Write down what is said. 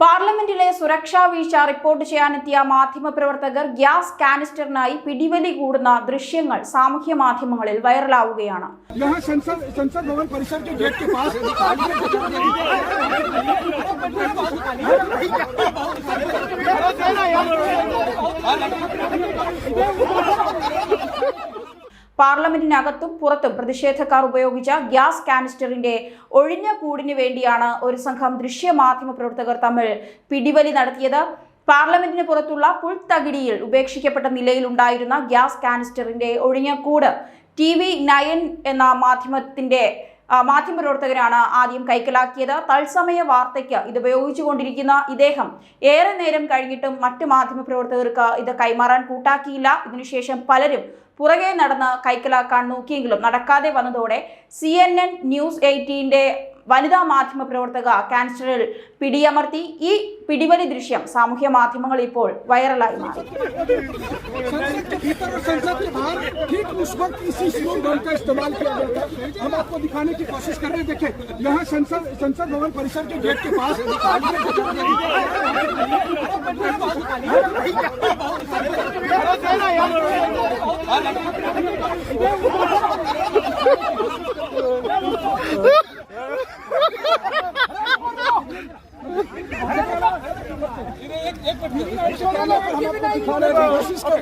പാർലമെന്റിലെ സുരക്ഷാ വീഴ്ച റിപ്പോർട്ട് ചെയ്യാനെത്തിയ മാധ്യമപ്രവർത്തകർ ഗ്യാസ് കാനിസ്റ്ററിനായി പിടിവലി കൂടുന്ന ദൃശ്യങ്ങൾ സാമൂഹ്യ മാധ്യമങ്ങളിൽ വൈറലാവുകയാണ്. संसद भवन परिसर के गेट के पास പാർലമെന്റിനകത്തും പുറത്തും പ്രതിഷേധക്കാർ ഉപയോഗിച്ച ഗ്യാസ് കാനിസ്റ്ററിന്റെ ഒഴിഞ്ഞ കൂടിനു വേണ്ടിയാണ് ഒരു സംഘം ദൃശ്യമാധ്യമ പ്രവർത്തകർ തമ്മിൽ പിടിവലി നടത്തിയത്. പാർലമെന്റിന് പുറത്തുള്ള പുൽത്തകിടിയിൽ ഉപേക്ഷിക്കപ്പെട്ട നിലയിലുണ്ടായിരുന്ന ഗ്യാസ് കാനിസ്റ്ററിന്റെ ഒഴിഞ്ഞ കൂട് TV9 എന്ന മാധ്യമപ്രവർത്തകരാണ് ആദ്യം കൈക്കലാക്കിയത്. തത്സമയ വാർത്തയ്ക്ക് ഇത് ഉപയോഗിച്ചുകൊണ്ടിരിക്കുന്ന ഇദ്ദേഹം ഏറെ നേരം കഴിഞ്ഞിട്ടും മറ്റു മാധ്യമപ്രവർത്തകർക്ക് ഇത് കൈമാറാൻ കൂട്ടാക്കിയില്ല. ഇതിനുശേഷം പലരും പുറകെ നടന്ന് കൈക്കലാക്കാൻ നോക്കിയെങ്കിലും നടക്കാതെ വന്നതോടെ CNN News 18 വനിതാ മാധ്യമ പ്രവർത്തക കാനിസ്റ്ററിൽ പിടിയമർത്തി. ഈ പിടിവലി ദൃശ്യം സാമൂഹ്യ മാധ്യമങ്ങളിൽ ഇപ്പോൾ വൈറലായി മാറി. संसद भवन परिसर के गेट के पास कोशिश कर